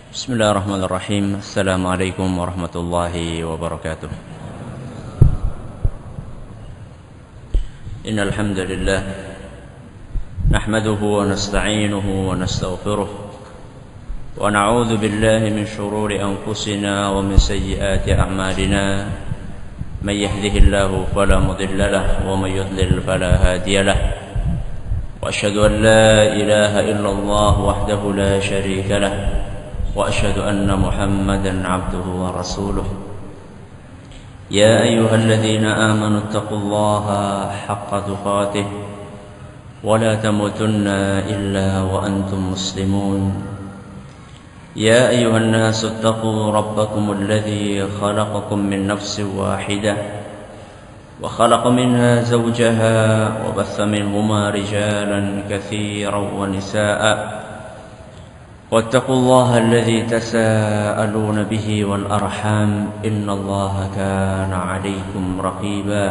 بسم الله الرحمن الرحيم. السلام عليكم ورحمة الله وبركاته. إن الحمد لله نحمده ونستعينه ونستغفره ونعوذ بالله من شرور أنفسنا ومن سيئات أعمالنا. من يهده الله فلا مضل له ومن يضلل فلا هادي له. وأشهد أن لا إله إلا الله وحده لا شريك له وأشهد أن محمدا عبده ورسوله. يا أيها الذين آمنوا اتقوا الله حق تقاته ولا تموتن إلا وأنتم مسلمون. يا أيها الناس اتقوا ربكم الذي خلقكم من نفس واحدة وخلق منها زوجها وبث منهما رجالا كثيرا ونساء واتقوا الله الذي تساءلون به والأرحام إن الله كان عليكم رقيبا.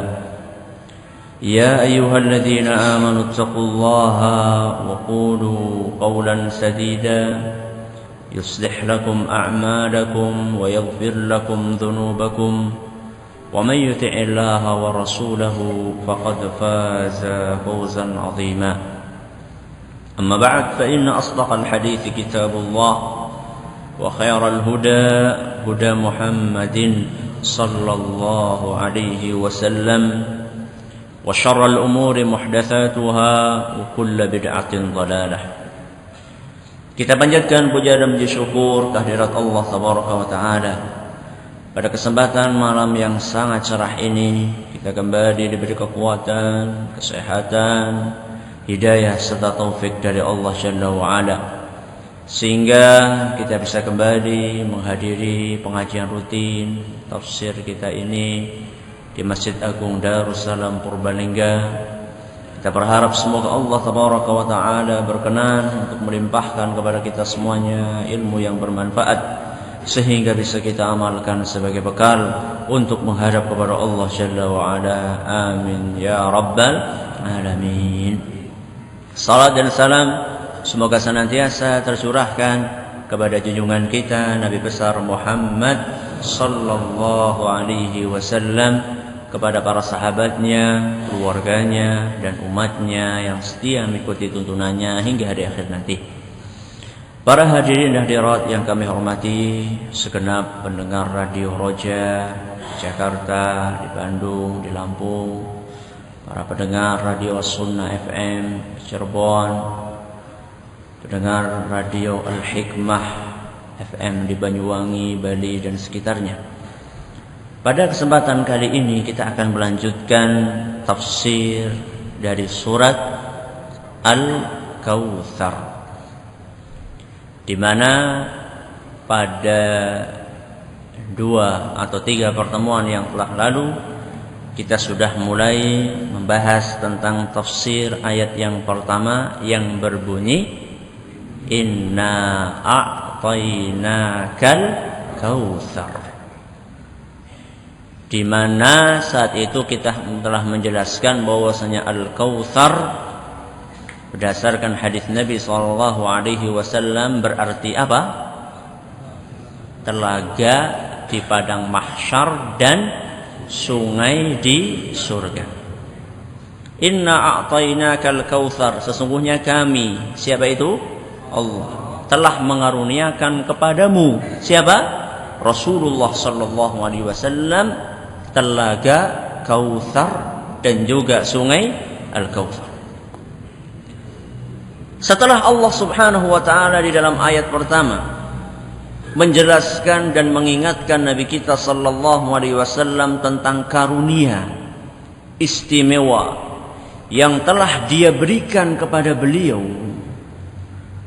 يا أيها الذين آمنوا اتقوا الله وقولوا قولا سديدا يصلح لكم أعمالكم ويغفر لكم ذنوبكم ومن يطع الله ورسوله فقد فاز فوزا عظيما. أما بعد فإن أصدق الحديث كتاب الله وخير الهدى هدى محمد صلى الله عليه وسلم وشر الأمور محدثاتها وكل بدعة ضلالة. Kita panjatkan puja dan puji syukur kehadirat Allah Tabaraka wa Ta'ala. Pada kesempatan malam yang sangat cerah ini, kita kembali diberi kekuatan, kesehatan, hidayah serta taufik dari Allah Jalla wa'ala, sehingga kita bisa kembali menghadiri pengajian rutin tafsir kita ini di Masjid Agung Darussalam Purbalingga. Kita berharap semoga Allah Tabaraka wa Ta'ala berkenan untuk melimpahkan kepada kita semuanya ilmu yang bermanfaat, sehingga bisa kita amalkan sebagai bekal untuk menghadap kepada Allah Jalla wa'ala. Amin ya Rabbal Alamin. Salat dan salam semoga senantiasa tercurahkan kepada junjungan kita Nabi besar Muhammad sallallahu alaihi wasallam, kepada para sahabatnya, keluarganya, dan umatnya yang setia mengikuti tuntunannya hingga hari akhir nanti. Para hadirin dan hadirat yang kami hormati, segenap pendengar Radio Roja di Jakarta, di Bandung, di Lampung, para pendengar Radio Sunnah FM Cirebon, pendengar Radio Al-Hikmah FM di Banyuwangi, Bali, dan sekitarnya. Pada kesempatan kali ini kita akan melanjutkan tafsir dari surat Al-Kautsar, di mana pada 2 atau 3 pertemuan yang telah lalu kita sudah mulai membahas tentang tafsir ayat yang pertama yang berbunyi Inna a'tainakal kautsar, di mana saat itu kita telah menjelaskan bahwasanya Al-Kautsar berdasarkan hadis Nabi SAW berarti apa? Telaga di padang mahsyar dan sungai di surga. Inna a'tainakal kautsar, sesungguhnya kami, siapa itu? Allah, telah mengaruniakan kepadamu, siapa? Rasulullah sallallahu alaihi wasallam, telaga Kautsar dan juga sungai Al-Kautsar. Setelah Allah Subhanahu wa Ta'ala di dalam ayat pertama menjelaskan dan mengingatkan Nabi kita sallallahu alaihi wasallam tentang karunia istimewa yang telah Dia berikan kepada beliau,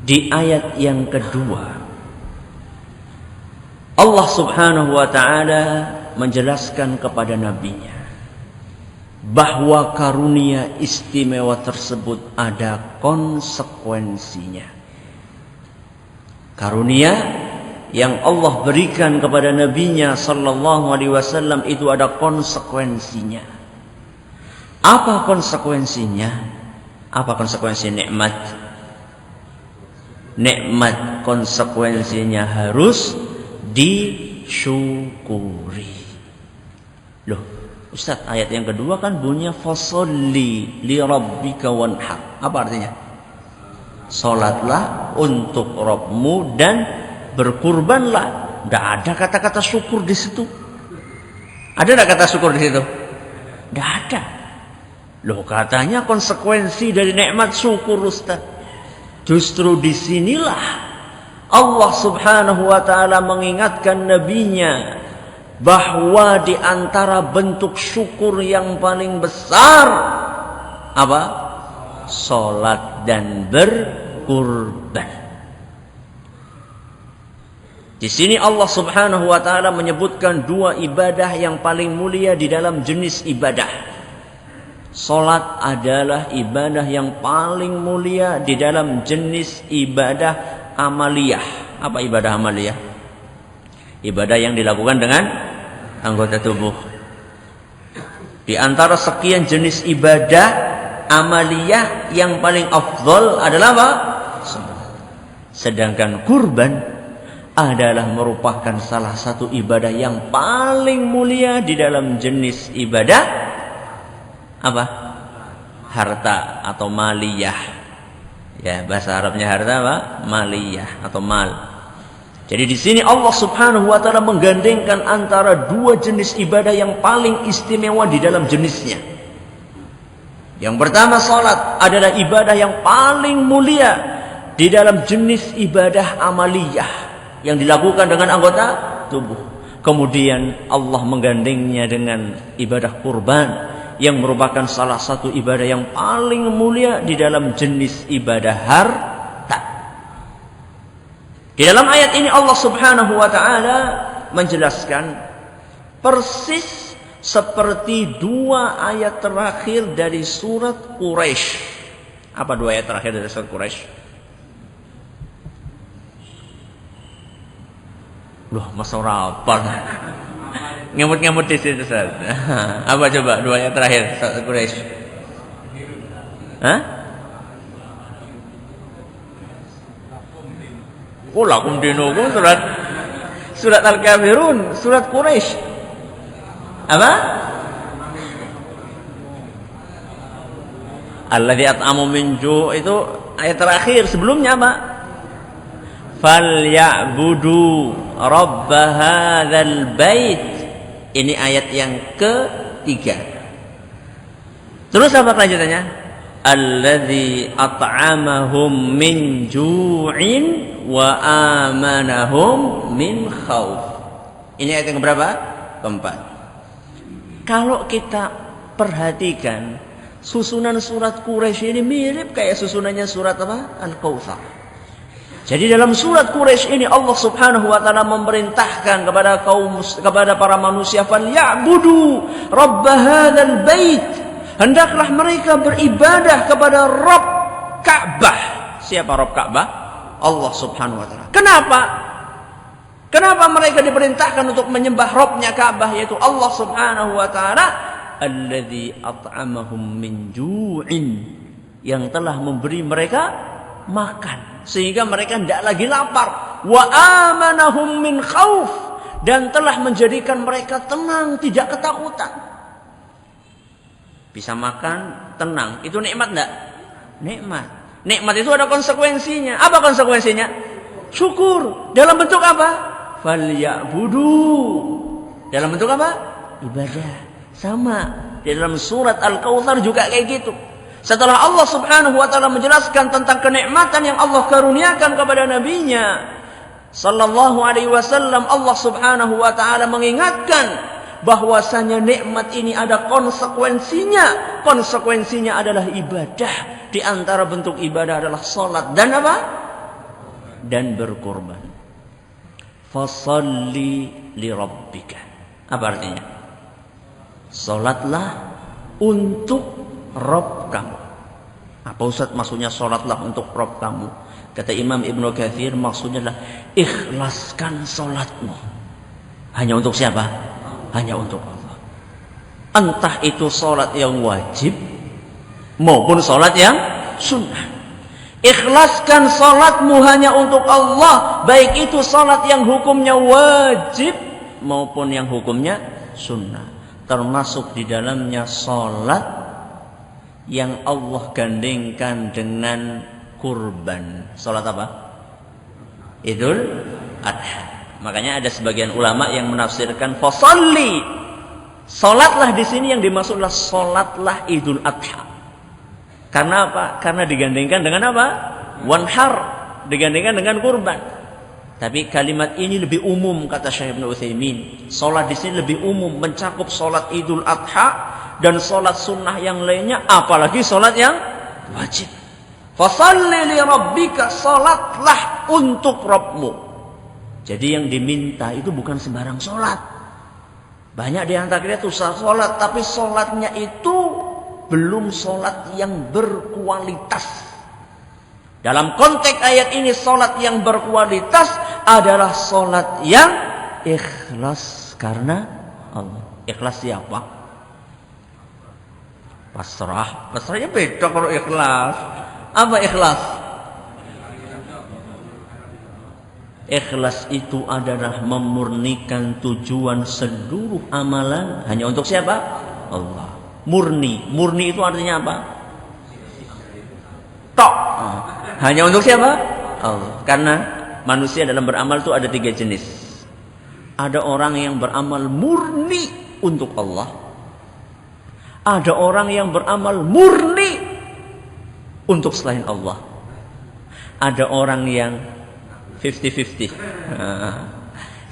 di ayat yang kedua Allah Subhanahu wa Ta'ala menjelaskan kepada nabinya bahwa karunia istimewa tersebut ada konsekuensinya. Karunia yang Allah berikan kepada nabinya sallallahu alaihi wasallam itu ada konsekuensinya. Apa konsekuensinya? Apa konsekuensi nikmat? Nikmat konsekuensinya harus disyukuri. Loh, Ustaz, ayat yang kedua kan bunyinya fasholli li rabbika wanhar. Apa artinya? Salatlah untuk Rabbmu dan berkurbanlah. Tidak ada kata-kata syukur di situ. Ada tidak kata syukur di situ? Tidak ada. Loh, katanya konsekuensi dari nikmat syukur, Ustaz. Justru disinilah Allah Subhanahu wa ta'ala mengingatkan nabinya bahwa di antara bentuk syukur yang paling besar apa? Salat dan berkurban. Di sini Allah Subhanahu wa taala menyebutkan dua ibadah yang paling mulia di dalam jenis ibadah. Salat adalah ibadah yang paling mulia di dalam jenis ibadah amaliyah. Apa ibadah amaliyah? Ibadah yang dilakukan dengan anggota tubuh. Di antara sekian jenis ibadah amaliyah yang paling afdal adalah apa? Sedangkan kurban adalah merupakan salah satu ibadah yang paling mulia di dalam jenis ibadah apa? Harta atau maliyah. Ya, bahasa Arabnya harta apa? Maliyah atau mal. Jadi di sini Allah Subhanahu wa taala menggandengkan antara dua jenis ibadah yang paling istimewa di dalam jenisnya. Yang pertama, salat adalah ibadah yang paling mulia di dalam jenis ibadah amaliyah yang dilakukan dengan anggota tubuh. Kemudian Allah menggandengnya dengan ibadah kurban yang merupakan salah satu ibadah yang paling mulia di dalam jenis ibadah harta. Di dalam ayat ini Allah Subhanahu wa taala menjelaskan persis seperti dua ayat terakhir dari surat Quraisy. Apa dua ayat terakhir dari surat Quraisy? Loh, masa rapal. Ngemut-ngemut di situ, Ustaz. Apa coba dua ayat terakhir surat Quraisy? Hah? Oh, lakum dinukum surat Al-Kafirun, surat Quraisy. Apa? Alladzi at'amu min ju' itu ayat terakhir. Sebelumnya apa? Falyabudu rabb hadzal bait. Ini ayat yang ketiga. Terus apa kelanjutannya? Alladzi at'amahum min ju'in wa amanahum min khauf. Ini ayat yang berapa? Keempat. Kalau kita perhatikan susunan surat Quraisy ini mirip kayak susunannya surat apa? Al-Kautsar. Jadi dalam surat Quraisy ini Allah Subhanahu wa taala memerintahkan kepada para manusia falyabudu rabb hadzal bait. Hendaklah mereka beribadah kepada Rabb Ka'bah. Siapa Rabb Ka'bah? Allah Subhanahu wa taala. Kenapa? Kenapa mereka diperintahkan untuk menyembah Rabbnya Ka'bah, yaitu Allah Subhanahu wa taala? Alladzi at'amahum min ju'in, yang telah memberi mereka makan sehingga mereka tidak lagi lapar. Wa amanahum min khauf, dan telah menjadikan mereka tenang, tidak ketakutan. Bisa makan, tenang. Itu nikmat enggak? Nikmat. Nikmat itu ada konsekuensinya. Apa konsekuensinya? Syukur. Dalam bentuk apa? Falyabudu. Dalam bentuk apa? Ibadah. Sama. Di dalam surat Al-Kautsar juga kayak gitu. Setelah Allah Subhanahu wa taala menjelaskan tentang kenikmatan yang Allah karuniakan kepada nabinya sallallahu alaihi wasallam, Allah Subhanahu wa taala mengingatkan bahwasanya nikmat ini ada konsekuensinya. Konsekuensinya adalah ibadah. Di antara bentuk ibadah adalah salat dan apa? Dan berkorban. Fasholli li rabbika. Apa artinya? Salatlah untuk Rabb kamu. Apa Ustaz maksudnya salatlah untuk Rabb kamu? Kata Imam Ibnu Katsir, maksudnya adalah ikhlaskan salatmu. Hanya untuk siapa? Hanya untuk Allah. Entah itu salat yang wajib maupun salat yang sunnah. Ikhlaskan salatmu hanya untuk Allah, baik itu salat yang hukumnya wajib maupun yang hukumnya sunnah. Termasuk di dalamnya salat yang Allah gandengkan dengan kurban. Salat apa? Idul Adha. Makanya ada sebagian ulama yang menafsirkan fasalli. Salatlah di sini yang dimaksudlah salatlah Idul Adha. Karena apa? Karena digandengkan dengan apa? Wanhar, digandengkan dengan kurban. Tapi kalimat ini lebih umum, kata Syekh Ibnu Utsaimin. Salat di sini lebih umum, mencakup salat Idul Adha dan salat sunnah yang lainnya, apalagi salat yang wajib. Fashalli li rabbika, salatlah untuk Rabbmu. Jadi yang diminta itu bukan sembarang salat. Banyak di antara kita tuh salat, tapi salatnya itu belum salat yang berkualitas. Dalam konteks ayat ini, salat yang berkualitas adalah salat yang ikhlas karena Allah. Ikhlas siapa? Pasrah. Pasrahnya beda kalau ikhlas. Apa ikhlas? Ikhlas itu adalah memurnikan tujuan seluruh amalan hanya untuk siapa? Allah. Murni itu artinya apa? Tok. Hanya untuk siapa? Allah. Karena manusia dalam beramal itu ada 3 jenis. Ada orang yang beramal murni untuk Allah. Ada orang yang beramal murni untuk selain Allah. Ada orang yang 50-50.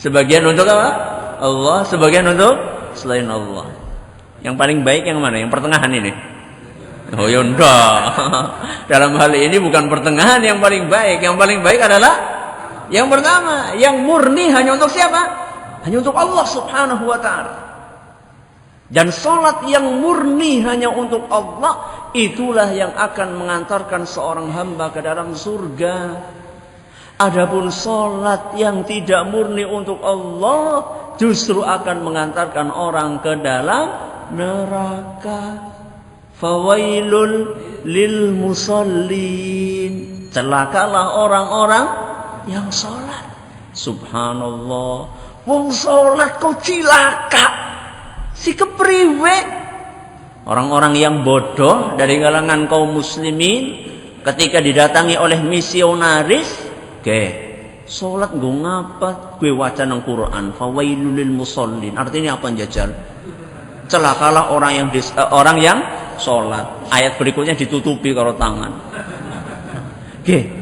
Sebagian untuk apa? Allah, sebagian untuk selain Allah. Yang paling baik yang mana? Yang pertengahan ini? Oh ya enggak. Dalam hal ini bukan pertengahan yang paling baik. Yang paling baik adalah yang pertama, yang murni hanya untuk siapa? Hanya untuk Allah Subhanahu wa taala. Dan salat yang murni hanya untuk Allah, itulah yang akan mengantarkan seorang hamba ke dalam surga. Adapun salat yang tidak murni untuk Allah justru akan mengantarkan orang ke dalam neraka. Fawailul lil musallin, celakalah orang-orang yang salat. Subhanallah, wong salat kok cilaka, si kepriwe. Orang-orang yang bodoh dari kalangan kaum muslimin ketika didatangi oleh misionaris, salat nggo ngapa? Gue waca nang Quran, fawailul lil musallin. Artinya apa jajal? Celakalah orang yang sholat. Ayat berikutnya ditutupi kalau tangan.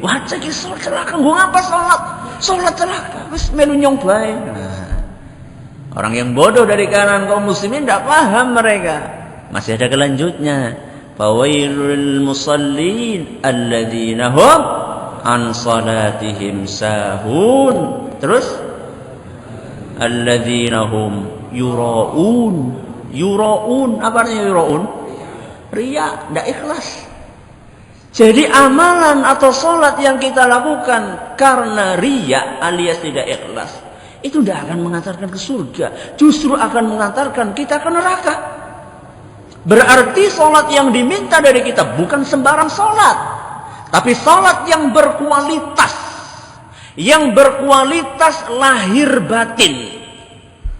Waca ki sholat celaka, nggo ngapa sholat? Sholat celaka, wis melu nyong bae. Orang yang bodoh dari kalangan kaum muslimin tidak paham mereka. Masih ada kelanjutnya. Fawailul musallin alladzina hum an salatihim sahun. Terus alladzina hum yuraun. Yuraun, apa artinya yuraun? Riya, tidak ikhlas. Jadi amalan atau sholat yang kita lakukan karena riya alias tidak ikhlas, itu tidak akan mengantarkan ke surga, justru akan mengantarkan kita ke neraka. Berarti sholat yang diminta dari kita bukan sembarang sholat, tapi sholat yang berkualitas, lahir batin.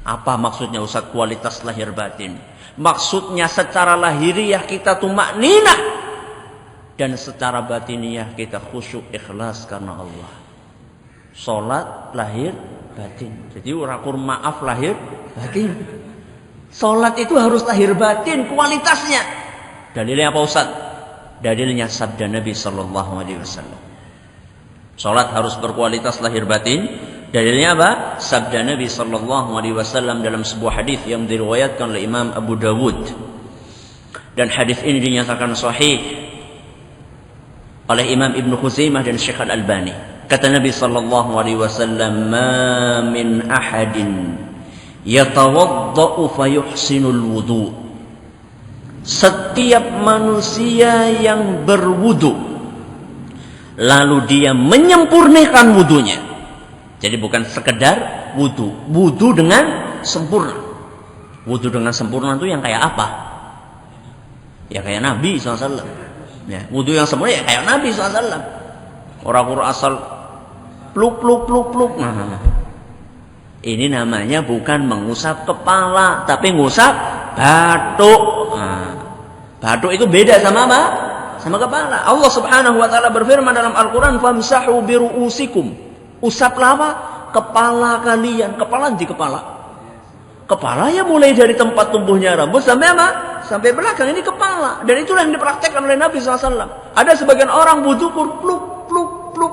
Apa maksudnya Ustaz kualitas lahir batin? Maksudnya secara lahiriah kita tumakninah dan secara batiniah kita khusyuk ikhlas karena Allah. Salat lahir batin. Jadi urakur maaf lahir batin. Salat itu harus lahir batin kualitasnya. Dalilnya apa Ustaz? Dalilnya sabda Nabi sallallahu alaihi wasallam. Salat harus berkualitas lahir batin. Dalilnya apa? Sabda Nabi sallallahu alaihi wasallam dalam sebuah hadis yang diriwayatkan oleh Imam Abu Dawud. Dan hadis ini dinyatakan sahih oleh Imam Ibnu Khuzaimah dan Syekh Al-Albani. Kata Nabi sallallahu alaihi wasallam, "Ma min ahadin yatawaddau fayuhsinul wudu." Setiap manusia yang berwudu lalu dia menyempurnakan wudunya. Jadi bukan sekedar wudu, wudu dengan sempurna. Wudu dengan sempurna itu yang kayak apa? Ya kayak Nabi SAW. Ya, wudu yang sempurna ya kayak Nabi SAW. Orang asal pluk pluk pluk pluk. Nah, ini namanya bukan mengusap kepala, tapi ngusap batuk. Nah, batuk itu beda sama apa? Sama kepala. Allah Subhanahu wa taala berfirman dalam Al-Qur'an, "Famsahu biru'usikum." Usaplah apa? Kepala kalian. Kepala di kepala. Kepala ya mulai dari tempat tumbuhnya rambut sampai apa? Sampai belakang, ini kepala. Dan itulah yang dipraktekkan oleh Nabi SAW. Ada sebagian orang wudu pluk pluk pluk.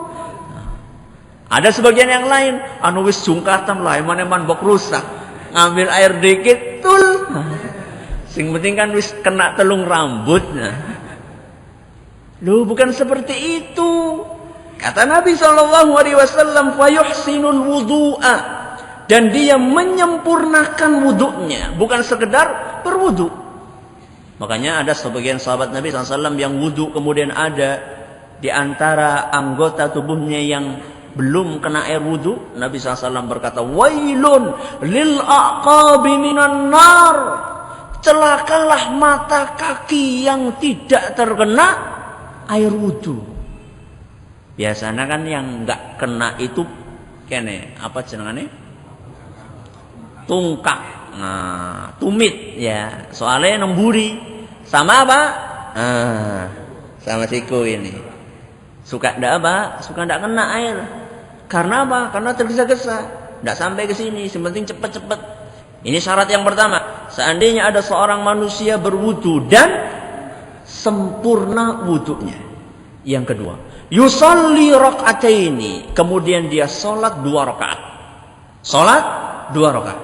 Ada sebagian yang lain, anu wis jungkatan lah, eman-eman bok rusak. Ngambil air dikit, tul. Sing penting kan wis kena telung rambutnya. Loh, bukan seperti itu. Kata Nabi SAW, fayuhsinul wudu'a. Dan dia menyempurnakan wuduknya, bukan sekedar berwudu. Makanya ada sebagian sahabat Nabi SAW yang wudu, kemudian ada di antara anggota tubuhnya yang belum kena air wudu. Nabi SAW berkata, wailun lil aqabi minan nar. Celakalah mata kaki yang tidak terkena air wudu. Biasanya kan yang nggak kena itu kene apa jenengane? Tungkak. Nah, tumit ya. Soalnya nemburi sama apa? Sama siku ini. Suka ndak apa? Suka ndak kena air. Karena apa? Karena tergesa-gesa. Ndak sampai ke sini, sementing cepat-cepat. Ini syarat yang pertama. Seandainya ada seorang manusia berwudu dan sempurna wudunya. Yang kedua, yusalli raka'ataini, kemudian dia salat 2 rakaat. Salat 2 rakaat.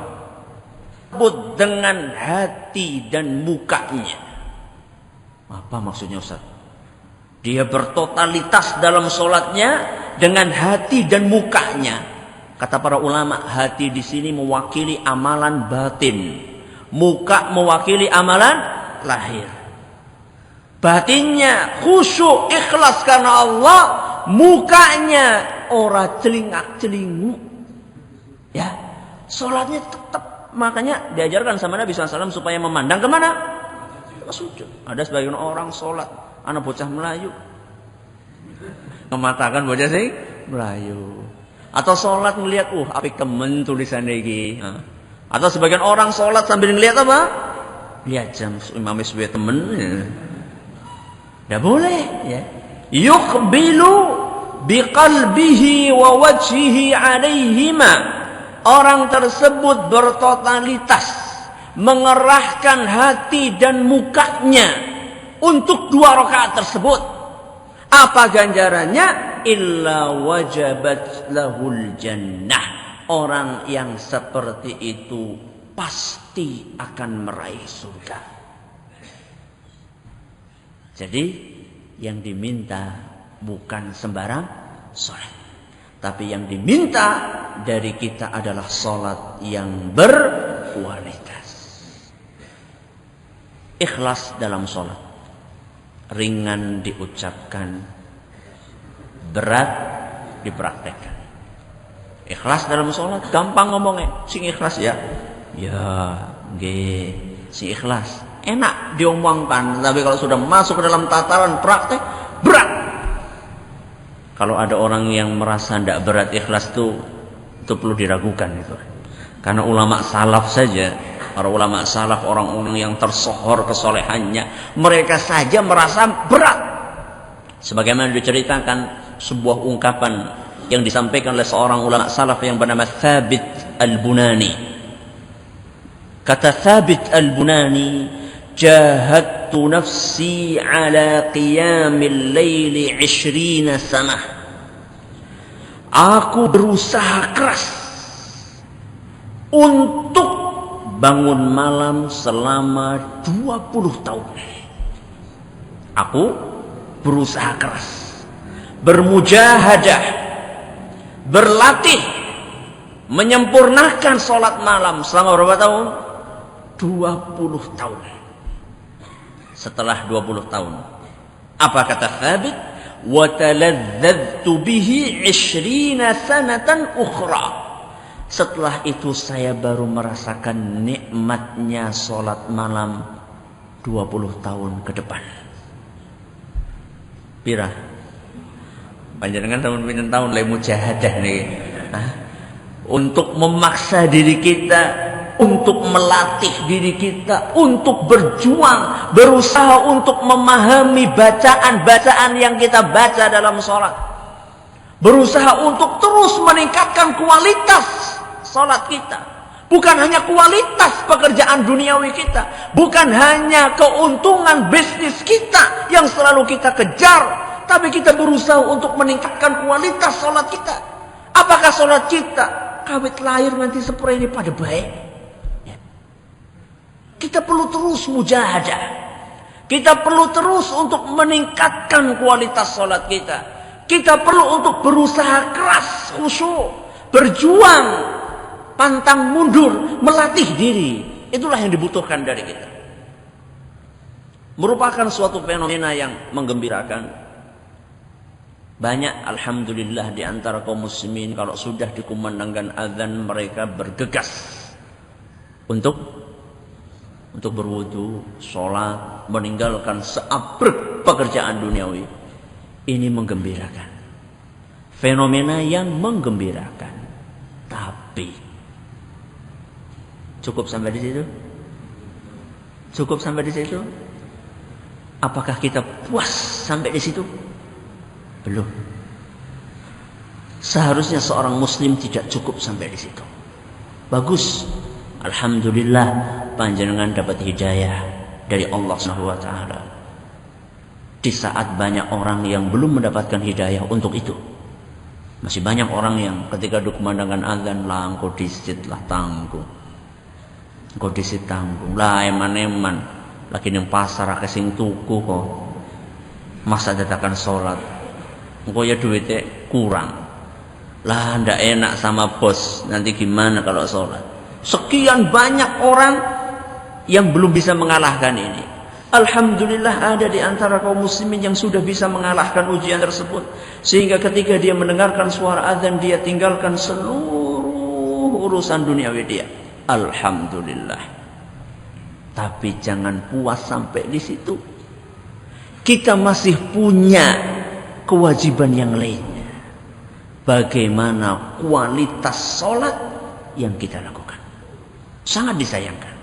Dengan hati dan mukanya. Apa maksudnya Ustaz? Dia bertotalitas dalam sholatnya dengan hati dan mukanya. Kata para ulama, hati di sini mewakili amalan batin, muka mewakili amalan lahir. Batinnya khusyuk, ikhlas karena Allah, mukanya ora celingak-celinguk. Ya, sholatnya tetap. Makanya diajarkan sama Nabi SAW supaya memandang kemana? Ke sujud. Ada sebagian orang sholat, anak bocah Melayu, mematakan bocah sih Melayu. Atau sholat ngelihat, apik temen tulisannya ini. Atau sebagian orang sholat sambil ngelihat apa? Lihat jam Imam SW temen. Tidak boleh. Ya. Yuqbilu biqalbihi wa wajhihi alaihima. Orang tersebut bertotalitas mengerahkan hati dan mukanya untuk 2 rakaat tersebut. Apa ganjarannya? Illa wajabat lahul jannah. Orang yang seperti itu pasti akan meraih surga. Jadi yang diminta bukan sembarang sholat, tapi yang diminta dari kita adalah sholat yang berkualitas. Ikhlas dalam sholat, ringan diucapkan, berat dipraktekkan. Ikhlas dalam sholat, gampang ngomongnya, sing ikhlas ya. Ya, nggih, sing ikhlas. Enak diomongkan, tapi kalau sudah masuk ke dalam tataran praktek, berat. Kalau ada orang yang merasa tidak berat ikhlas itu perlu diragukan itu. Karena ulama salaf saja, para ulama salaf, orang-orang yang tersohor kesolehannya, mereka saja merasa berat. Sebagaimana diceritakan sebuah ungkapan yang disampaikan oleh seorang ulama salaf yang bernama Thabit Al-Bunani. Kata Thabit Al-Bunani, jahadtu nafsi ala qiyamil laili 20 sanah. Aku berusaha keras untuk bangun malam selama 20 tahun. Aku berusaha keras, bermujahadah, berlatih, menyempurnakan sholat malam selama berapa tahun? 20 tahun. Setelah 20 tahun, apa kata Thabit? وَتَلَذَّذْتُ بِهِ 20 sanatan ukhra. Setelah itu saya baru merasakan nikmatnya sholat malam 20 tahun ke depan. Pira? Panjenengan tahun pinten tahun le mujahadah nih. Untuk memaksa diri kita, untuk melatih diri kita, untuk berjuang, berusaha untuk memahami bacaan-bacaan yang kita baca dalam sholat. Berusaha untuk terus meningkatkan kualitas sholat kita. Bukan hanya kualitas pekerjaan duniawi kita, bukan hanya keuntungan bisnis kita yang selalu kita kejar, tapi kita berusaha untuk meningkatkan kualitas sholat kita. Apakah sholat kita kawit lahir nanti seperti ini pada baik? Ya. Kita perlu terus mujahadah. Kita perlu terus untuk meningkatkan kualitas sholat kita. Kita perlu untuk berusaha keras, khusyuk, berjuang, pantang mundur, melatih diri. Itulah yang dibutuhkan dari kita. Merupakan suatu fenomena yang menggembirakan. Banyak alhamdulillah di antara kaum muslimin kalau sudah dikumandangkan azan mereka bergegas untuk berwudu, sholat, meninggalkan seabrek pekerjaan duniawi. Ini menggembirakan. Fenomena yang menggembirakan. Tapi cukup sampai di situ? Cukup sampai di situ? Apakah kita puas sampai di situ? Belum. Seharusnya seorang muslim tidak cukup sampai di situ. Bagus. Alhamdulillah panjenengan dapat hidayah dari Allah Subhanahu wa taala. Di saat banyak orang yang belum mendapatkan hidayah untuk itu. Masih banyak orang yang ketika dikumandangkan azan lah engko disit lah tanggung. Engko disit tanggung. Lah eman-eman lagi ning pasar akeh sing tuku kok. Masa dadakan salat. Engko ya duitnya kurang. Lah ndak enak sama bos. Nanti gimana kalau salat? Sekian banyak orang yang belum bisa mengalahkan ini. Alhamdulillah ada di antara kaum muslimin yang sudah bisa mengalahkan ujian tersebut. Sehingga ketika dia mendengarkan suara azan, dia tinggalkan seluruh urusan duniawi dia. Alhamdulillah. Tapi jangan puas sampai di situ. Kita masih punya kewajiban yang lainnya. Bagaimana kualitas sholat yang kita lakukan. Sangat disayangkan.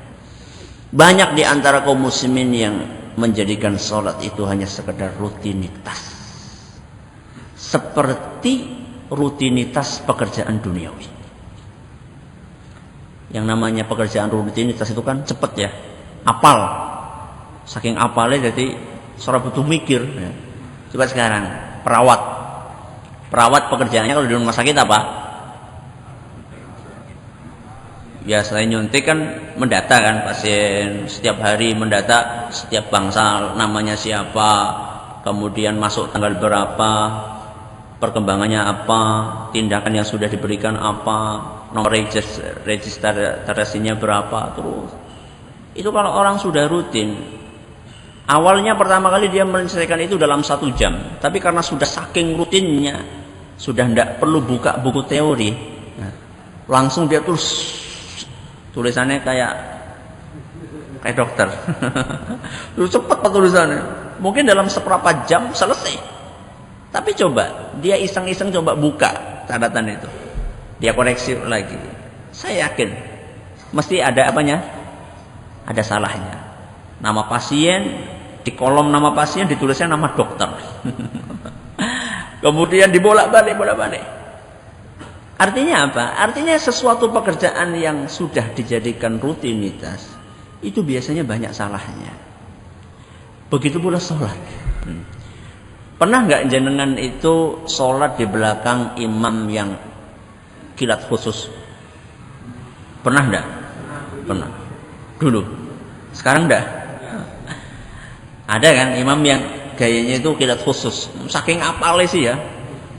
Banyak di antara kaum muslimin yang menjadikan sholat itu hanya sekedar rutinitas. Seperti rutinitas pekerjaan duniawi. Yang namanya pekerjaan rutinitas itu kan cepat ya. Apal. Saking apalnya jadi seorang butuh mikir. Ya. Coba sekarang, perawat. Perawat pekerjaannya kalau di rumah sakit apa? Ya selain nyuntik kan mendata kan pasien, setiap hari mendata setiap bangsal namanya siapa, kemudian masuk tanggal berapa, perkembangannya apa, tindakan yang sudah diberikan apa, nomor registrasinya berapa, terus itu kalau orang sudah rutin. Awalnya pertama kali dia menyelesaikan itu dalam 1 jam, tapi karena sudah saking rutinnya, sudah tidak perlu buka buku teori, langsung dia tulisannya kayak dokter. Terus cepat tulisannya. Mungkin dalam seberapa jam selesai. Tapi coba dia iseng-iseng coba buka catatan itu. Dia koreksi lagi. Saya yakin mesti ada apanya? Ada salahnya. Nama pasien, di kolom nama pasien ditulisnya nama dokter. Kemudian dibolak-balik. Artinya apa? Artinya sesuatu pekerjaan yang sudah dijadikan rutinitas itu biasanya banyak salahnya. Begitu pula sholat. Pernah nggak jenengan itu sholat di belakang imam yang kilat khusus? Pernah nggak? Pernah. Dulu. Sekarang nggak? Ada kan imam yang gayanya itu kilat khusus. Saking apalnya sih ya.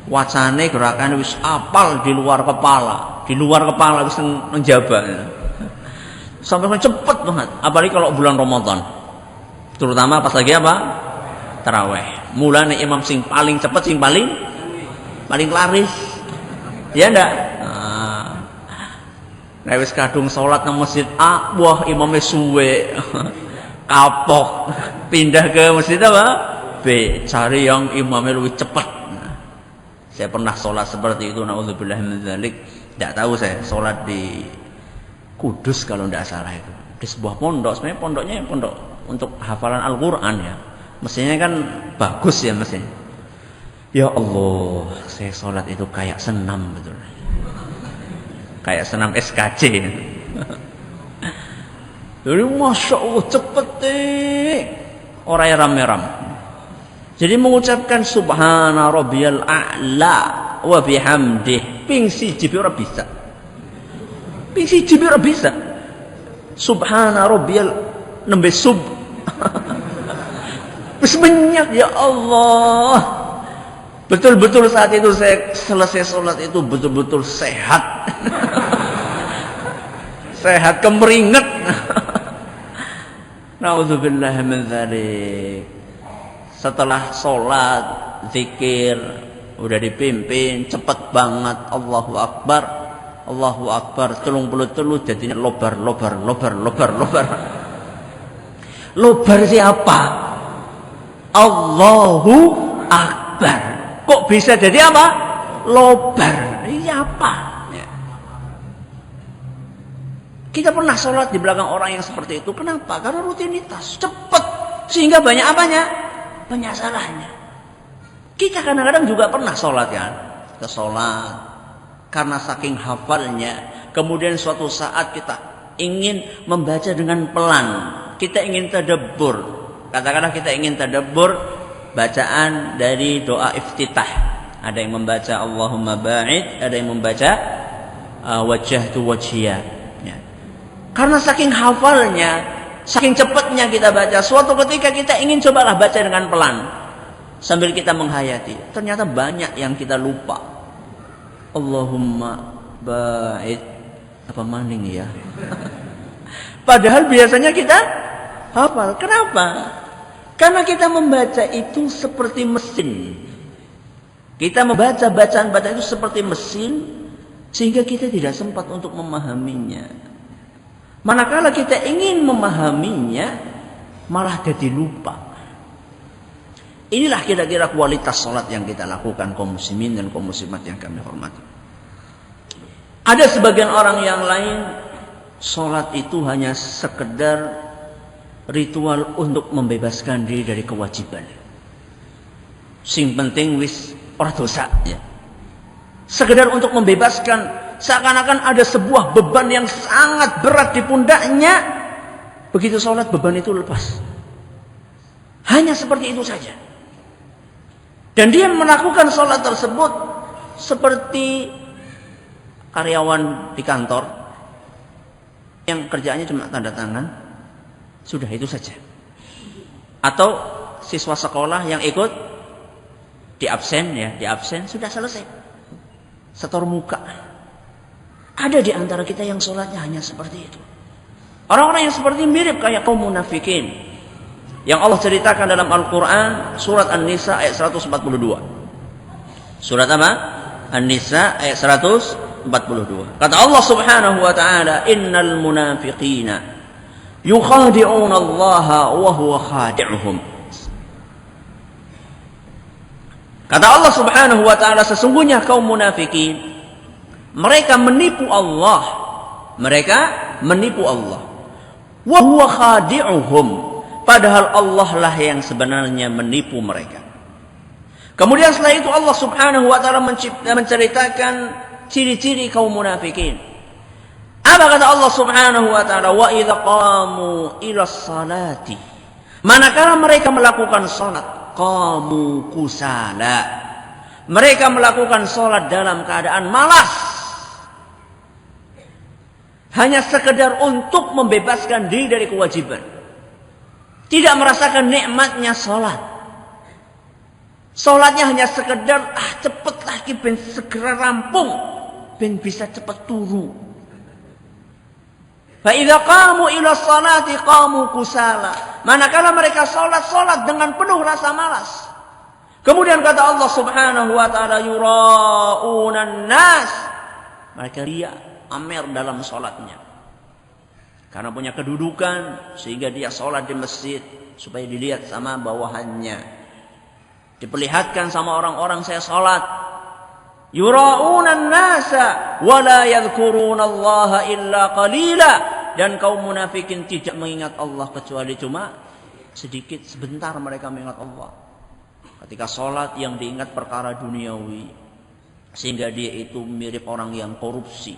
Wacane gerakan wis apal di luar kepala wis menjabat. Sampai cepet banget, apalagi kalau bulan Ramadan. Terutama pas lagi apa? Tarawih. Mulane imam sing paling cepet, sing paling laris. Ya ndak? Nah, wis kadung salat nang masjid A, wah imamnya suwe. Kapok. Pindah ke masjid apa? B, cari yang imamnya lebih cepat. Saya pernah sholat seperti itu, naudzubillah min dzalik. Tidak tahu saya sholat di Kudus kalau tidak salah itu, di sebuah pondok. Sebenarnya pondoknya pondok untuk hafalan Al-Quran ya. Mestinya kan bagus ya mestinya. Ya Allah, saya sholat itu kayak senam betul. Kayak senam SKC. Jadi Masya Allah cepet deh. Orang ram-ram. Jadi mengucapkan Subhana Rabbiyal A'la wa bihamdih. Ping siji ora bisa. Ping siji ora bisa. Subhana Rabbiyal nembe sub. Wis menyak ya Allah. Betul-betul saat itu saya selesai sholat itu betul-betul sehat. Sehat kemeringet. Naudzubillah min dzalik. Setelah sholat, zikir, udah dipimpin, cepet banget. Allahu Akbar, Allahu Akbar. 33 jadinya lobar. Lobar siapa? Allahu Akbar. Kok bisa jadi apa? Lobar. Ini apa? Ya. Kita pernah sholat di belakang orang yang seperti itu. Kenapa? Karena rutinitas. Cepat. Sehingga banyak apanya? Banyak salahnya. Kita kadang-kadang juga pernah sholat kan? Kita sholat. Karena saking hafalnya. Kemudian suatu saat kita ingin membaca dengan pelan. Kita ingin tadabbur. Katakanlah kita ingin tadabbur bacaan dari doa iftitah. Ada yang membaca Allahumma ba'id, ada yang membaca wajjahtu wajhiya. Ya. Karena saking hafalnya, saking cepatnya kita baca, suatu ketika kita ingin cobalah baca dengan pelan sambil kita menghayati. Ternyata banyak yang kita lupa. Allahumma ba'id apa maning ya? Padahal biasanya kita hafal. Kenapa? Karena kita membaca itu seperti mesin. Kita membaca bacaan-bacaan itu seperti mesin, sehingga kita tidak sempat untuk memahaminya. Manakala kita ingin memahaminya, malah jadi lupa. Inilah kira-kira kualitas sholat yang kita lakukan kaum muslimin dan kaum muslimat yang kami hormati. Ada sebagian orang yang lain, sholat itu hanya sekedar ritual untuk membebaskan diri dari kewajiban. Sing penting wis ora dosa ya. Sekedar untuk membebaskan, seakan-akan ada sebuah beban yang sangat berat di pundaknya. Begitu sholat beban itu lepas. Hanya seperti itu saja. Dan dia melakukan sholat tersebut seperti karyawan di kantor yang kerjaannya cuma tanda tangan. Sudah itu saja. Atau siswa sekolah yang ikut di absen sudah selesai. Setor muka. Ada di antara kita yang sholatnya hanya seperti itu. Orang-orang yang seperti mirip kayak kaum munafikin yang Allah ceritakan dalam Al-Quran surat An-Nisa ayat 142. Surat apa? An-Nisa ayat 142. Kata Allah Subhanahu wa taala, "Innal munafiqina yukhadi'una Allah wa huwa khadi'uhum." Kata Allah Subhanahu wa taala, sesungguhnya kaum munafikin mereka menipu Allah. Mereka menipu Allah. Wa huwa khadi'uhum, padahal Allah lah yang sebenarnya menipu mereka. Kemudian setelah itu Allah Subhanahu wa taala menceritakan ciri-ciri kaum munafikin. Apa kata Allah Subhanahu wa taala? Wa idza qamu ila salati. Manakala mereka melakukan salat, qamu kusala. Mereka melakukan salat dalam keadaan malas. Hanya sekedar untuk membebaskan diri dari kewajiban. Tidak merasakan nikmatnya salat. Salatnya hanya sekedar cepet lagi ben segera rampung, ben bisa cepat turu. Fa idza qamu ila sholati qamu kusala. Manakala mereka salat dengan penuh rasa malas. Kemudian kata Allah Subhanahu wa taala, yura'unan nas. Mereka ria, amer dalam salatnya. Karena punya kedudukan sehingga dia salat di masjid supaya dilihat sama bawahannya. Diperlihatkan sama orang-orang saya salat. Yura'unan nasa wa la yadhkurunallaha illa qalila. Dan kaum munafikin tidak mengingat Allah kecuali cuma sedikit, sebentar mereka mengingat Allah. Ketika sholat yang diingat perkara duniawi, sehingga dia itu mirip orang yang korupsi.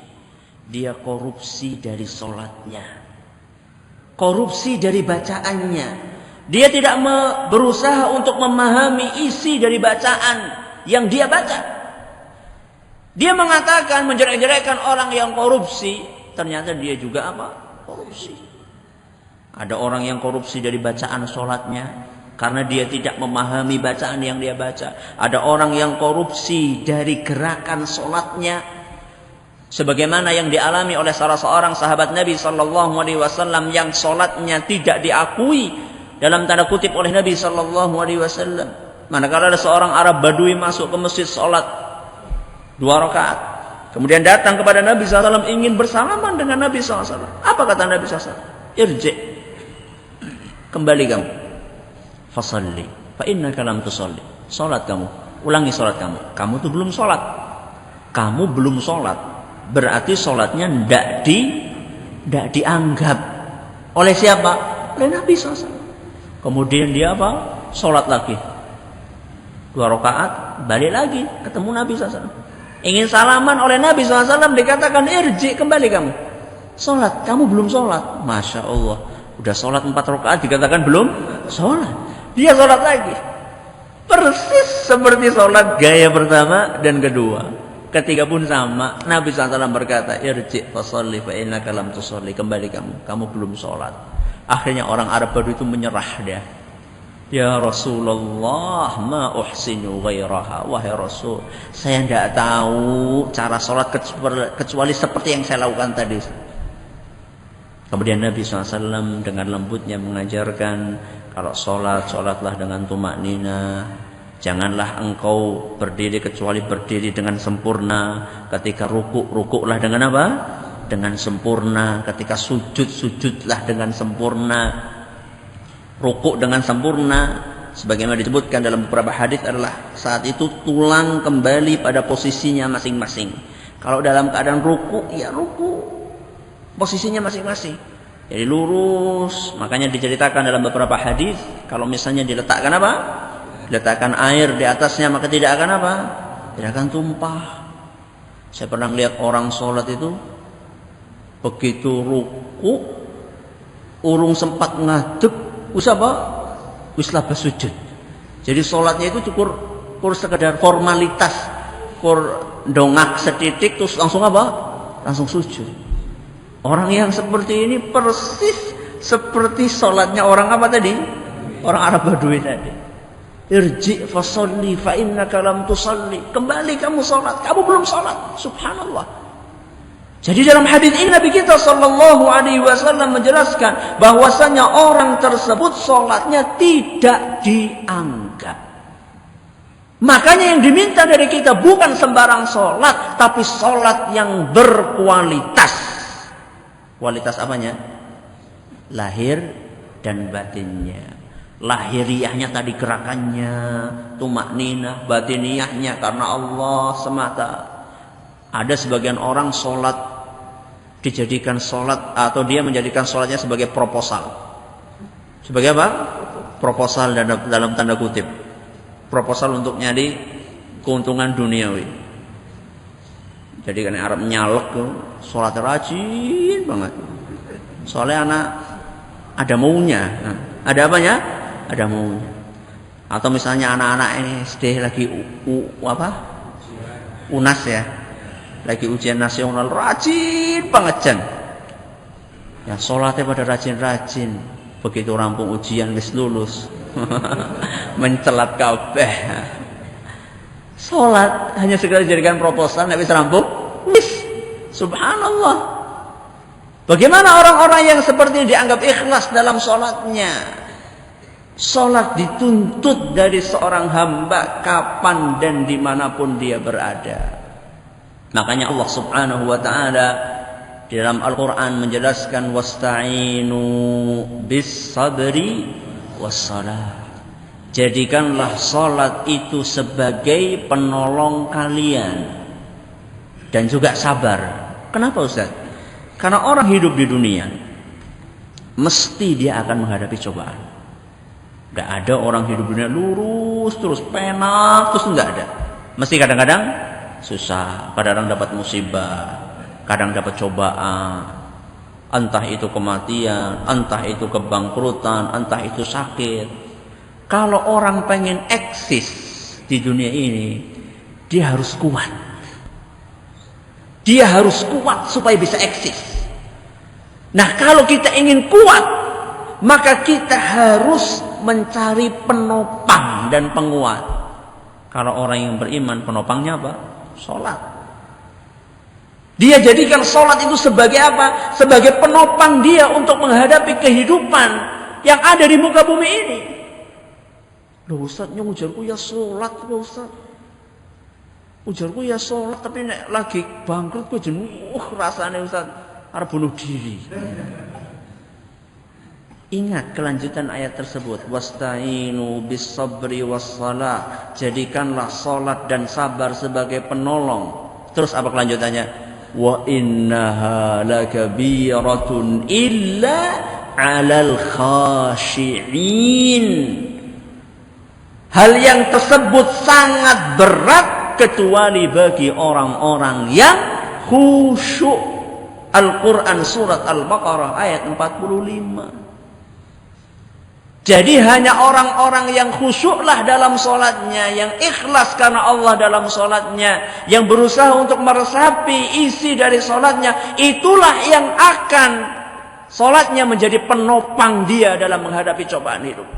Dia korupsi dari sholatnya, korupsi dari bacaannya. Dia tidak berusaha untuk memahami isi dari bacaan yang dia baca. Dia mengatakan, menjelek-jelekkan orang yang korupsi, ternyata dia juga apa? Korupsi. Ada orang yang korupsi dari bacaan sholatnya karena dia tidak memahami bacaan yang dia baca. Ada orang yang korupsi dari gerakan sholatnya, sebagaimana yang dialami oleh salah seorang sahabat Nabi Sallallahu Alaihi Wasallam yang sholatnya tidak diakui dalam tanda kutip oleh Nabi Sallallahu Alaihi Wasallam. Manakala ada seorang Arab Badui masuk ke masjid sholat 2 rakaat, kemudian datang kepada Nabi SAW ingin bersalaman dengan Nabi SAW. Apa kata Nabi SAW? Irji', kembali kamu. Fasalli, fa innaka lam tusalli. Salat kamu, ulangi salat kamu. Kamu tuh belum salat. Kamu belum salat. Berarti salatnya tidak dianggap. Oleh siapa? Oleh Nabi SAW. Kemudian dia apa? Salat lagi. 2 rakaat, balik lagi, ketemu Nabi SAW. Ingin salaman oleh Nabi SAW, dikatakan irji', kembali kamu. Salat, kamu belum salat. Masya Allah, udah salat 4 rakaat dikatakan belum salat. Dia salat lagi, persis seperti salat gaya pertama dan kedua. Ketiga pun sama. Nabi SAW berkata, irji' fasalli fa innaka lam tusalli, kembali kamu belum salat. Akhirnya orang Arab Badui itu menyerah dia. Ya Rasulullah, ma uhsinu ghairaha. Wahai Rasul, saya tidak tahu cara sholat kecuali seperti yang saya lakukan tadi. Kemudian Nabi SAW dengan lembutnya mengajarkan, kalau sholatlah dengan tumakninah. Janganlah engkau berdiri kecuali berdiri dengan sempurna. Ketika rukuklah dengan apa? Dengan sempurna. Ketika sujudlah dengan sempurna. Rukuk dengan sempurna, sebagaimana disebutkan dalam beberapa hadis, adalah saat itu tulang kembali pada posisinya masing-masing. Kalau dalam keadaan rukuk, ya rukuk posisinya masing-masing, jadi lurus. Makanya diceritakan dalam beberapa hadis, kalau misalnya diletakkan apa? Diletakkan air di atasnya, maka tidak akan apa? Tidak akan tumpah. Saya pernah lihat orang sholat itu, begitu rukuk, urung sempat ngadeg, wis labas sujud. Jadi sholatnya itu cukur sekedar formalitas, dongak setitik terus langsung apa? Langsung sujud. Orang yang seperti ini persis seperti sholatnya orang apa tadi? Orang Arab Badui tadi. Irji' fasalli fa innaka lam tusalli. Kembali kamu sholat, kamu belum sholat. Subhanallah. Jadi dalam hadis ini Nabi kita Sallallahu Alaihi Wasallam menjelaskan bahwasanya orang tersebut sholatnya tidak dianggap. Makanya yang diminta dari kita bukan sembarang sholat, tapi sholat yang berkualitas. Kualitas apanya? Lahir dan batinnya. Lahiriahnya tadi gerakannya, tumakninah, batiniyahnya karena Allah semata. Ada sebagian orang sholat dijadikan sholat, atau dia menjadikan sholatnya sebagai proposal. Sebagai apa? Proposal dalam tanda kutip. Proposal untuk nyari keuntungan duniawi. Jadi kan Arab nyalek tuh, sholat rajin banget. Soalnya anak ada maunya. Nah, ada apanya? Ada maunya. Atau misalnya anak-anak ini SD lagi UNAS ya. Lagi ujian nasional, rajin banget Jan. Ya sholatnya pada rajin-rajin. Begitu rampung ujian wis lulus. Mencelat kabeh. Sholat hanya sekedar dijadikan proposal, nek wis rampung, wis. Subhanallah. Bagaimana orang-orang yang seperti ini dianggap ikhlas dalam sholatnya? Sholat dituntut dari seorang hamba kapan dan dimanapun dia berada. Makanya Allah Subhanahu wa taala di dalam Al-Qur'an menjelaskan wasta'inu bis sabri wassalah. Jadikanlah salat itu sebagai penolong kalian. dan juga sabar. Kenapa Ustaz? Karena orang hidup di dunia mesti dia akan menghadapi cobaan. Gak ada orang hidup di dunia lurus terus penak terus, enggak ada. Mesti kadang-kadang susah, kadang-kadang dapat musibah, kadang dapat cobaan. Entah itu kematian, entah itu kebangkrutan, entah itu sakit. Kalau orang pengen eksis di dunia ini, dia harus kuat. Dia harus kuat supaya bisa eksis. Nah, kalau kita ingin kuat, maka kita harus mencari penopang dan penguat. Kalau orang yang beriman, penopangnya apa? Sholat. Dia jadikan sholat itu sebagai apa? Sebagai penopang dia untuk menghadapi kehidupan yang ada di muka bumi ini. Loh Ustaz, ujarku ya sholat loh Ustaz. Ujarku ya sholat, tapi nek lagi bangkrut gue jenuh rasanya Ustaz, arep bunuh diri. Ingat kelanjutan ayat tersebut. Wasta'inu bis sabri was shalah. Jadikanlah sholat dan sabar sebagai penolong. Terus apa kelanjutannya? Wa innaha lakabiratun illa 'alal khashi'in. Hal yang tersebut sangat berat kecuali bagi orang-orang yang khusyuk. Al-Quran surat Al-Baqarah ayat 45. Jadi hanya orang-orang yang khusyuklah dalam sholatnya, yang ikhlas karena Allah dalam sholatnya, yang berusaha untuk meresapi isi dari sholatnya, itulah yang akan sholatnya menjadi penopang dia dalam menghadapi cobaan hidup.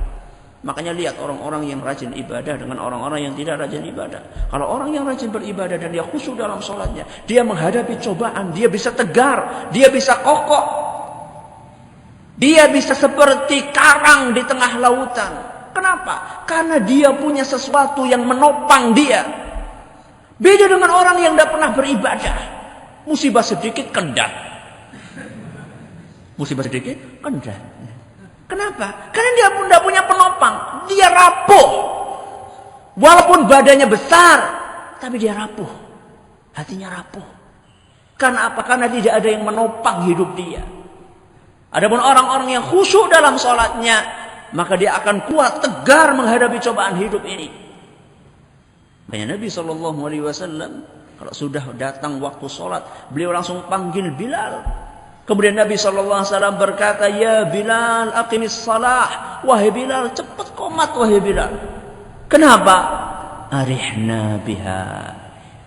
Makanya lihat orang-orang yang rajin ibadah dengan orang-orang yang tidak rajin ibadah. Kalau orang yang rajin beribadah dan dia khusyuk dalam sholatnya, dia menghadapi cobaan, dia bisa tegar, dia bisa kokoh. Dia bisa seperti karang di tengah lautan. Kenapa? Karena dia punya sesuatu yang menopang dia. Beda dengan orang yang tidak pernah beribadah. Musibah sedikit kendat. Musibah sedikit kendat. Kenapa? Karena dia pun tidak punya penopang. Dia rapuh. Walaupun badannya besar, tapi dia rapuh. Hatinya rapuh. Karena apa? Karena tidak ada yang menopang hidup dia. Adapun orang-orang yang khusyuk dalam sholatnya, maka dia akan kuat, tegar menghadapi cobaan hidup ini. Makanya Nabi SAW, kalau sudah datang waktu sholat, beliau langsung panggil Bilal. Kemudian Nabi SAW berkata, Ya Bilal, aqimis salah. Wahai Bilal, cepat qomat wahai Bilal. Kenapa? Arihna biha.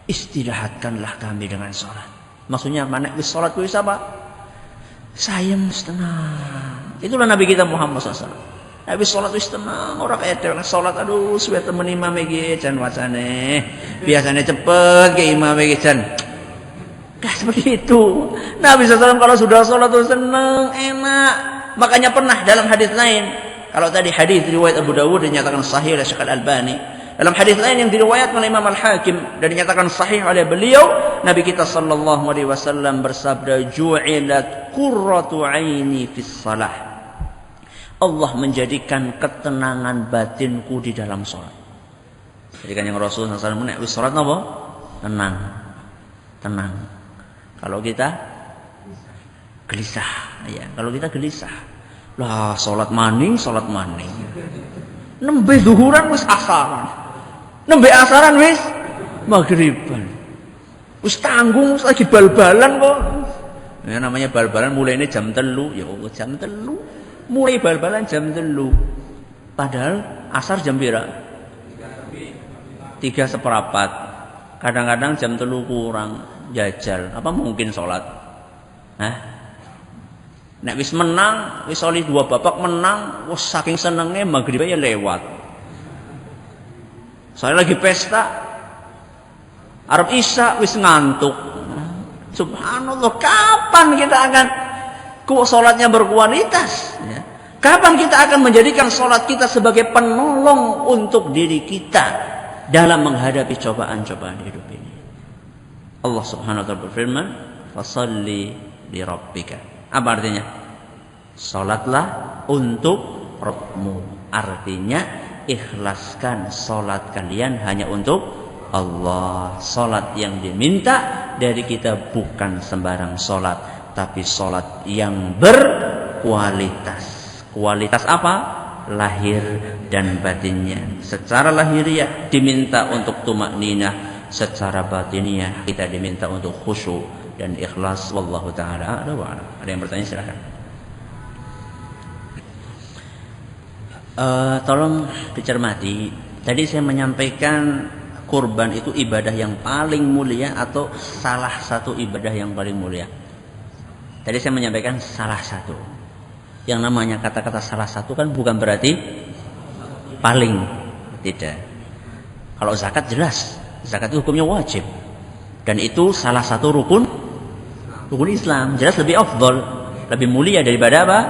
Istirahatkanlah kami dengan sholat. Maksudnya, mana wis sholat wis apa? Sayem tenang. Itulah Nabi kita Muhammad SAW. Nabi sholat wis tenang. Orang kayak sholat, aduh, sudah temen imam iki jan wacane. Biasanya cepet ke imam iki jan. Gak seperti itu. Nabi SAW kalau sudah sholat itu senang, enak. Makanya pernah dalam hadis lain. Kalau tadi hadis riwayat Abu Dawud dinyatakan sahih oleh Syekh Al-Albani. Dalam hadis lain yang diriwayatkan oleh Imam Al-Hakim dan dinyatakan sahih oleh beliau, Nabi kita sallallahu alaihi wasallam bersabda, "Ju'ilat qurratu 'aini fis shalah." Allah menjadikan ketenangan batinku di dalam salat. Jadi kan yang Rasulullah SAW nek wis salat napa? Tenang. Tenang. Kalau kita gelisah, ya, kalau kita gelisah. Lah salat maning. Nembe zuhuran wis asaran. Nembe asaran wis maghriban. Wis tanggung lagi bal-balan kok. Ya namanya bal-balan mulainya jam 3, ya Allah jam 3. Mulai bal-balan jam 3. Padahal asar jam pira? 3:15. Kadang-kadang jam 3 kurang jajal. Apa mungkin sholat? Hah? Nek wis menang, wis soli 2 babak menang, wis saking senenge maghribnya lewat. Saya lagi pesta, Arab Isya wis ngantuk. Subhanallah, kapan kita akan sholatnya berkualitas? Ya. Kapan kita akan menjadikan sholat kita sebagai penolong untuk diri kita dalam menghadapi cobaan-cobaan hidup ini? Allah Subhanahu wa taala berfirman, "Fashalli li rabbika." Apa artinya? Salatlah untuk Rabbmu. Artinya ikhlaskan salat kalian hanya untuk Allah. Salat yang diminta dari kita bukan sembarang salat, tapi salat yang berkualitas. Kualitas apa? Lahir dan batinnya. Secara lahiriah diminta untuk tumakninah, secara batiniyah kita diminta untuk khusyuk dan ikhlas. Wallahu taala a'lam. Ada yang bertanya silakan. Tolong dicermati. Tadi saya menyampaikan kurban itu ibadah yang paling mulia atau salah satu ibadah yang paling mulia. Tadi saya menyampaikan salah satu. Yang namanya kata-kata salah satu kan bukan berarti paling. Tidak. Kalau zakat jelas, zakat itu hukumnya wajib. Dan itu salah satu rukun Islam. Jelas lebih afdol, lebih mulia daripada apa?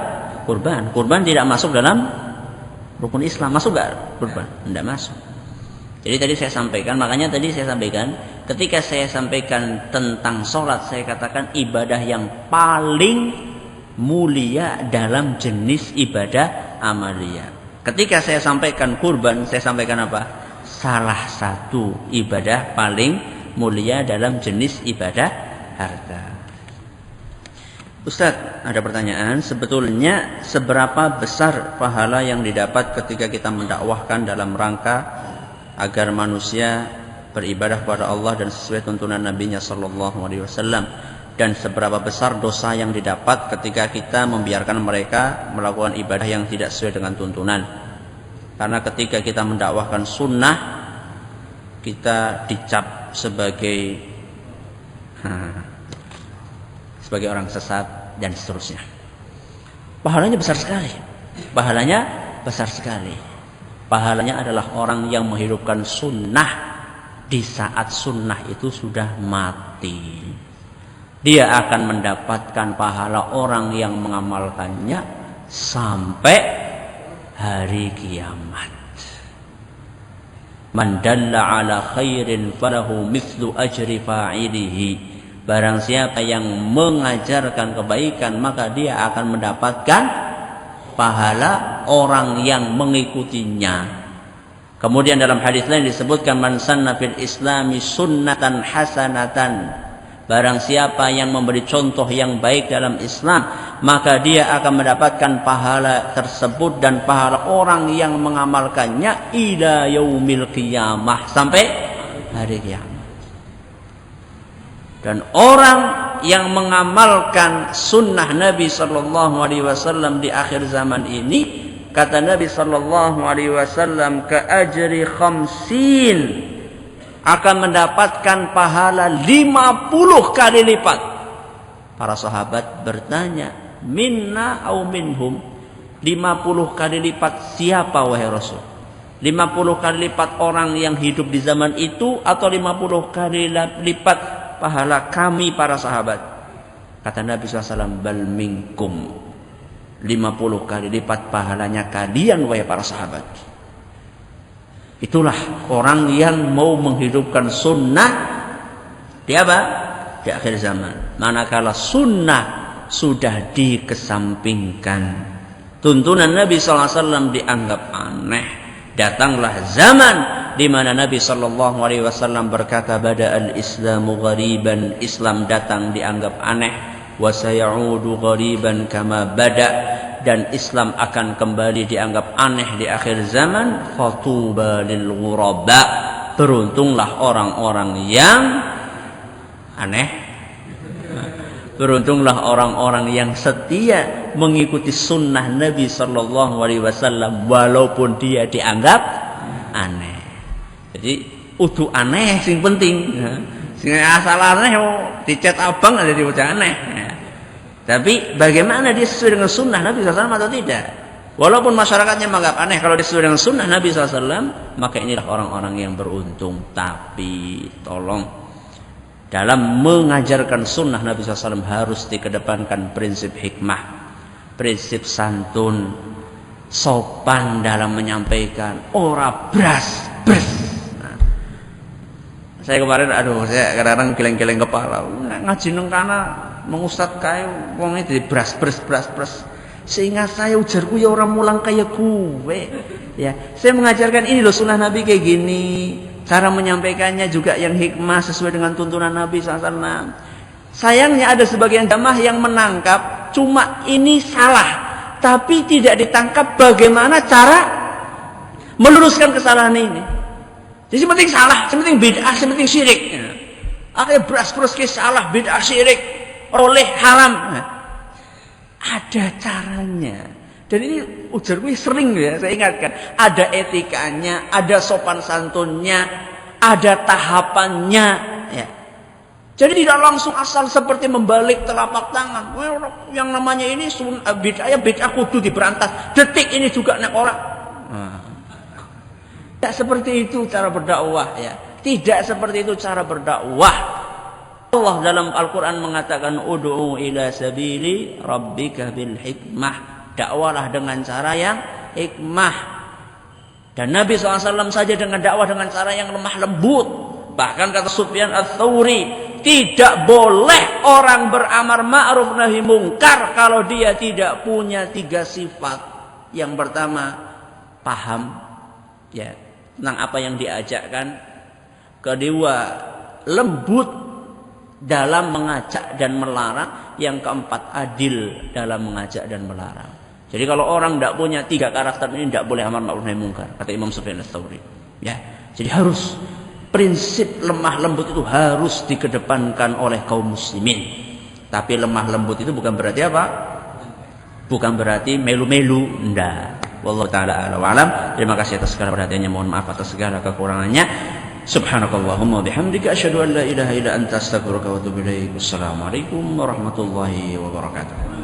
Kurban. Kurban tidak masuk dalam rukun Islam. Masuk gak kurban? Tidak masuk. Jadi tadi saya sampaikan, makanya tadi saya sampaikan, ketika saya sampaikan tentang sholat, saya katakan ibadah yang paling mulia dalam jenis ibadah amalia. Ketika saya sampaikan kurban, saya sampaikan apa? Salah satu ibadah paling mulia dalam jenis ibadah harta. Ustadz, ada pertanyaan, sebetulnya seberapa besar pahala yang didapat ketika kita mendakwahkan dalam rangka agar manusia beribadah kepada Allah dan sesuai tuntunan Nabi-Nya sallallahu alaihi wasallam, dan seberapa besar dosa yang didapat ketika kita membiarkan mereka melakukan ibadah yang tidak sesuai dengan tuntunan. Karena ketika kita mendakwahkan sunnah, kita dicap sebagai orang sesat dan seterusnya. Pahalanya besar sekali. Pahalanya besar sekali. Pahalanya adalah orang yang menghidupkan sunnah di saat sunnah itu sudah mati. Dia akan mendapatkan pahala orang yang mengamalkannya sampai hari kiamat. Man dalla ala khairin falahu mithlu ajri fa'ilihi. Barang siapa yang mengajarkan kebaikan, maka dia akan mendapatkan pahala orang yang mengikutinya. Kemudian dalam hadis lain disebutkan man sanna fil islami sunnatan hasanatan. Barang siapa yang memberi contoh yang baik dalam Islam, maka dia akan mendapatkan pahala tersebut dan pahala orang yang mengamalkannya ila yaumil qiyamah, sampai hari kiamat. Dan orang yang mengamalkan sunnah Nabi sallallahu alaihi wasallam di akhir zaman ini, kata Nabi sallallahu alaihi wasallam, ka ajri khamsin, akan mendapatkan pahala 50 kali lipat. Para sahabat bertanya, minna au minhum? 50 kali lipat siapa wahai Rasul? 50 kali lipat orang yang hidup di zaman itu atau 50 kali lipat pahala kami para sahabat? Kata Nabi SAW, bal minkum. 50 kali lipat pahalanya kalian wahai para sahabat. Itulah orang yang mau menghidupkan sunnah di apa? Di akhir zaman. Manakala sunnah sudah dikesampingkan, tuntunan Nabi SAW dianggap aneh. Datanglah zaman di mana Nabi SAW berkata, bada'al islamu ghariban, Islam datang dianggap aneh, wa sayaudu ghariban kama bada', dan Islam akan kembali dianggap aneh di akhir zaman. Fatuba lil ghuraba, beruntunglah orang-orang yang aneh, beruntunglah orang-orang yang setia mengikuti sunnah Nabi sallallahu alaihi wasallam walaupun dia dianggap aneh. Jadi udu aneh sing penting, sing asal aneh dicet abang ada di bocah aneh. Tapi bagaimana dia sesuai dengan sunnah Nabi SAW atau tidak? Walaupun masyarakatnya menganggap aneh, kalau dia sesuai dengan sunnah Nabi SAW, maka inilah orang-orang yang beruntung. Tapi tolong, dalam mengajarkan sunnah Nabi SAW harus dikedepankan prinsip hikmah, prinsip santun, sopan dalam menyampaikan, ora bras. Nah, saya kemarin, saya kadang-kadang geleng-geleng kepala, ngaji nang kana mengustad kayu wong itu bras. Seingat saya ujarku ya orang mulang kayak gue. Ya, saya mengajarkan ini loh sunnah Nabi kayak gini. Cara menyampaikannya juga yang hikmah sesuai dengan tuntunan Nabi SAW. Sayangnya ada sebagian jamaah yang menangkap cuma ini salah, tapi tidak ditangkap bagaimana cara meluruskan kesalahan ini. Jadi penting salah, penting bid'ah, penting syirik. Akhirnya beras-beras salah, bid'ah, syirik, oleh haram. Ada caranya. Dan ini ujar gue sering ya, saya ingatkan. Ada etikanya, ada sopan santunnya, ada tahapannya. Ya. Jadi tidak langsung asal seperti membalik telapak tangan. Yang namanya ini bid'ah kudu diberantas. Detik ini juga nek orang. Tidak seperti itu cara berdakwah ya. Tidak seperti itu cara berdakwah. Allah dalam Al-Quran mengatakan ud'u ila sabili rabbika bil hikmah. Dakwalah dengan cara yang hikmah. Dan Nabi SAW saja dengan dakwah dengan cara yang lemah lembut. Bahkan kata Sufyan Ats-Tsauri, tidak boleh orang beramar ma'ruf nahi mungkar kalau dia tidak punya 3 sifat. Yang pertama, paham ya tentang apa yang diajakkan. Kedua, lembut dalam mengajak dan melarang. Yang keempat, adil dalam mengajak dan melarang. Jadi kalau orang tidak punya 3 karakter ini tidak boleh amar ma'ruf nahi mungkar, kata Imam Sufyan Ats-Tsauri. Ya, jadi harus prinsip lemah lembut itu harus dikedepankan oleh kaum muslimin. Tapi lemah lembut itu bukan berarti apa? Bukan berarti melu-melu, enggak. Wallahu taala a'lam wa alam. Terima kasih atas segala perhatiannya, mohon maaf atas segala kekurangannya. Subhanakallahumma bihamdika asyhadu an la ilaha illa anta astaghfiruka wa atubu ilaik. Wassalamualaikum warahmatullahi wabarakatuh.